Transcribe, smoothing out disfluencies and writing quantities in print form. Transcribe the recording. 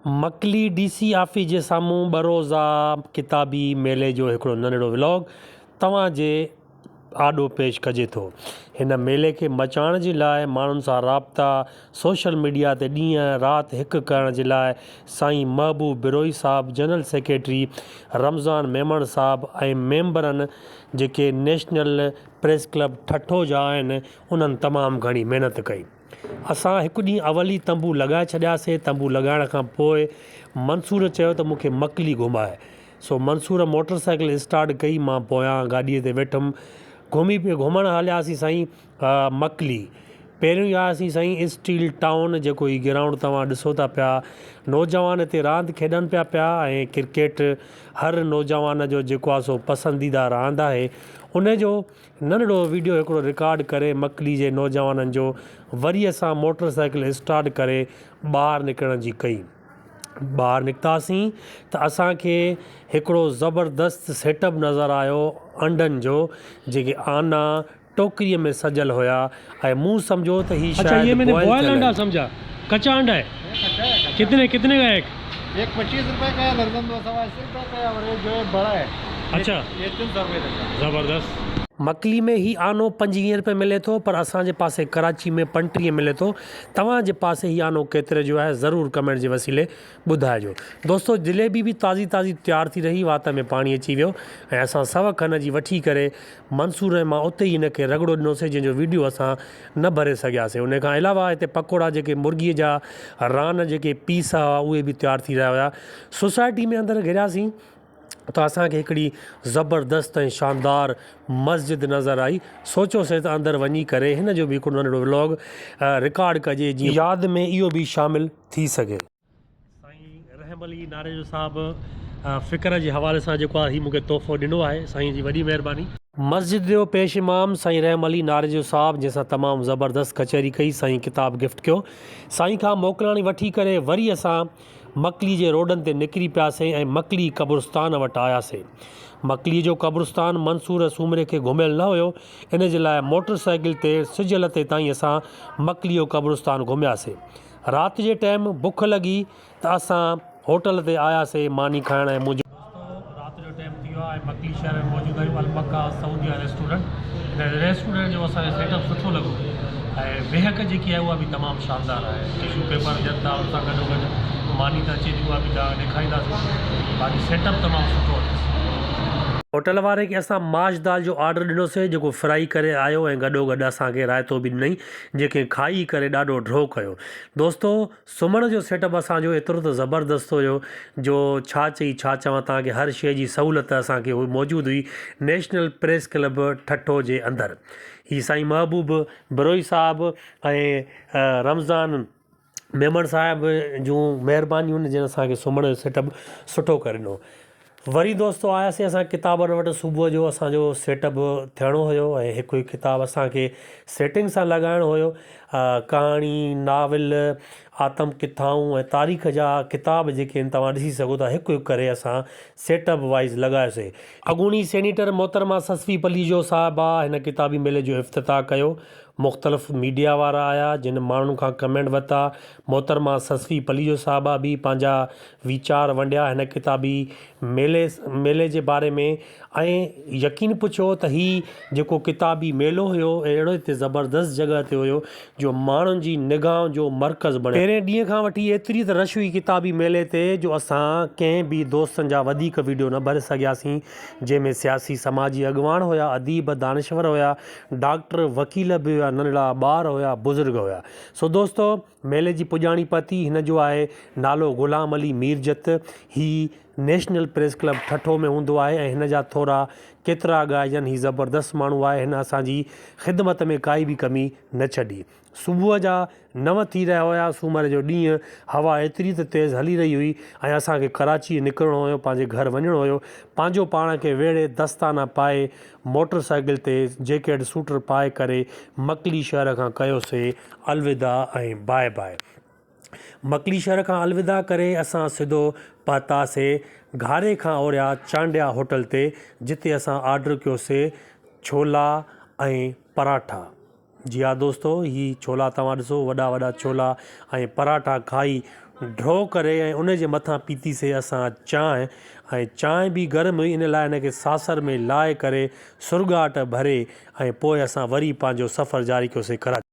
मकली DC office जे साम्हूं बरोज़ा किताबी मेले जो हिकिड़ो नंढिड़ो व्लॉग तव्हांजे आॾो पेश कजे थो। हिन मेले खे मचाइण जे लाइ माण्हुनि सां राब्ता सोशल मीडिया ते ॾींहं राति हिकु करण जे लाइ साईं महबूब बिरोई साहब, जनरल सेक्रेटरी रमज़ान मेमण साहब ऐं मेंबरनि जेके नेशनल प्रेस क्लब ठठो जा आहिनि उन्हनि तमामु घणी महिनत कई। असां हिकु ॾींहुं अवल ई तंबू लॻाए छॾियासीं। तंबू लॻाइण खां पोइ मंसूर चयो त मूंखे मकली घुमाए। सो मंसूर मोटर साइकिल स्टार्ट कई, मां पोयां गाॾीअ ते वेठुमि। घुमणु हलियासीं साईं मकली। पहिरियों ई आयासीं साईं स्टील टाउन, जेको ही ग्राउंड तव्हां ॾिसो था पिया। नौजवान हिते रांदि खेॾनि पिया ऐं क्रिकेट हर नौजवान जो जेको आहे सो पसंदीदा रांदि आहे। उन जो नंढिड़ो वीडियो हिकिड़ो रिकॉर्ड करे मकली जे नौजवाननि जो वरी असां मोटर साइकिल स्टार्ट करे ॿाहिरि निकिरण जी कई। ॿाहिरि निकितासीं त असांखे हिकिड़ो ज़बरदस्त सेटअप नज़र आयो अंडनि जो, जेके आना टोकरीअ में सजल हुया ऐं मूं सम्झो त ही शायद बॉयल अंडा समझा। कच्चा अंडा है? कितने का है? एक 25 रुपए का है, दर्जन 280 रुपए का है, और एक जो है बड़ा है। अच्छा, ये 300 रुपए का। ज़बरदस्त। मकली में ही आनो 25 रुपए मिले थो, पर असांजे पासे कराची में 35 मिले थो। तव्हांजे पासे ही आनो केतिरे जो आहे ज़रूरु कमेंट जे वसीले ॿुधाइजो। दोस्तो, जलेबी बि ताज़ी तयारु थी रही, वात में पाणी अची वियो ऐं असां सव खन जी वठी करे मंसूर मां उते ई हिनखे रगड़ो ॾिनोसीं, जंहिंजो वीडियो असां न भरे सघियासीं। उन खां अलावा हिते पकोड़ा, जेके मुर्गीअ जा रान जेके पीस हुआ, उहे बि तयारु थी रहिया हुया। सोसाइटी में अंदरि घिरियासीं त असांखे हिकिड़ी ज़बरदस्त ऐं शानदार मस्जिद नज़र आई। सोचियोसीं त अंदरि वञी करे हिन जो बि हिकिड़ो नंढिड़ो व्लॉग रिकॉर्ड कजे, जीअं यादि में इहो बि शामिलु थी सघे। साईं रहम अली नारेजो साहिबु फ़िक्र जे हवाले सां जेको आहे ही मूंखे तोहफ़ो ॾिनो आहे, साईं जी वॾी महिरबानी। मस्जिद जो पेश इमाम साईं रहम अली नारेजो साहिबु, जंहिंसां तमामु ज़बरदस्त कचहरी कई, साईं किताब गिफ्ट कयो। साईं खां मोकिलाणी वठी करे वरी असां मकली जे रोडनि ते निकिरी पियासीं ऐं मकली क़ब्रस्तान वटि आयासीं। मकली जो क़ब्रस्तान मंसूर सूमरे खे घुमियल न हुयो, इन जे लाइ मोटर साइकिल ते सिज लथे ताईं असां मकली जो क़ब्रस्तान घुमियासीं। राति जे टाइम बुख लॻी त असां होटल ते आयासीं मानी खाइण। ऐं मुंहिंजो राति जो टाइम थी वियो आहे ऐं मकली शहर में मौजूदु आहियूं अलमका सऊदिया रेस्टोरेंट। हिन रेस्टोरेंट जो असांखे सेटअप सुठो लॻो ऐं वेहक जेकी आहे उहा बि तमामु शानदार आहे। टिशू पेपर ॾियनि था, उन सां गॾोगॾु मानी त अचे थी, उहा बि तव्हां ॾेखारींदासीं। बाक़ी सेटअप तमामु सुठो आहे। होटल वारे खे असां माश दाल जो ऑडर ॾिनोसीं, जेको फ्राई करे आयो ऐं गॾोगॾु असांखे रायतो बि ॾिनई, जेके खाई करे ॾाढो ड्रो कयो। दोस्तो, सुम्हण जो सेटअप असांजो एतिरो त ज़बरदस्त हुयो जो छा चवां तव्हांखे। हर शइ जी सहूलियत असांखे मौजूदु हुई नेशनल प्रेस क्लब ठठो जे अंदरि। ही साईं महबूब बिरोई साहिबु ऐं रमज़ान मेमण साहिब जूं महिरबानियूं, जिन असांखे सुम्हण जो सेटअप सुठो करे ॾिनो। वरी दोस्तो आयासीं असां किताबनि वटि। सुबुह जो असांजो सेटअप थियणो हुयो ऐं हिकु हिकु किताबु असांखे सेटिंग सां लॻाइणो हुयो। कहाणी, नाविल, आतम किथाऊं ऐं तारीख़ जा किताब जेके आहिनि तव्हां ॾिसी सघो था, हिकु हिकु करे असां सेटअप वाइज़ लॻायोसीं। अॻूणी सेनेटर मोहतरमा ससवी पलीजो साहिबा हिन किताबी मेले जो इफ़्तिताह कयो। मुख़्तलिफ़ मीडिया वारा आया, जिन माण्हुनि खां कमेंट वरिता। मोहतरमा ससवी पलीजो साहिबा बि पंहिंजा वीचार वंडिया हिन किताबी मेले जे बारे में, ऐं यकीन पुछियो त हीउ जेको किताबी मेलो हुयो अहिड़ो हिते ज़बरदस्त जॻह ते हुयो जो माण्हुनि जी निगाह जो मर्कज़ बणियो। पहिरें ॾींहं खां वठी एतिरी त रश हुई किताबी मेले ते जो असां कंहिं बि दोस्तनि जा वधीक वीडियो न भरे सघियासीं, जंहिंमें सियासी समाजी अॻवान हुया, अदीब दानिश्वर हुया, डॉक्टर वकील बि हुया, नंढड़ा ॿार हुया, बुज़ुर्ग हुया। सो दोस्तो, मेले जी पुॼाणी पती हिन जो आहे नालो ग़ुलाम अली मीरजत। ही नेशनल प्रेस क्लब ठठो में हूंदो आहे ऐं हिन जा थोरा केतिरा ॻाइजन। ही ज़बरदस्त माण्हू आहे, हिन असांजी ख़िदमत में काई बि कमी न छॾी। सुबुह जा 9 थी रहिया हुया, सूमर जो ॾींहुं। हवा एतिरी त तेज़ हली रही हुई ऐं असांखे कराची निकिरणो हुयो, पंहिंजे घर वञिणो हुयो। पंहिंजो पाण खे वेड़े दस्ताना पाए मोटर साइकिल ते जैकेट सूटर पाए करे मकली शहर खां कयोसीं अलविदा ऐं बाय बाय। मकली शहर खां अलविदा करे असां सिधो पहुतासीं घारे खां ओरिया चांडिया होटल ते, जिते असां ऑडर कयोसीं छोला ऐं पराठा। जी हा दोस्तो, ही छोला तव्हां ॾिसो, वॾा वॾा छोला ऐं पराठा खाई ड्रॉ करे ऐं उन जे मथां पीतीसीं असां चांहि ऐं चांहि बि गर्म हुई, इन लाइ हिन खे सासर में लाहे करे सुरगाट भरे ऐं पोइ असां वरी पंहिंजो सफ़रु जारी कयोसीं कराची।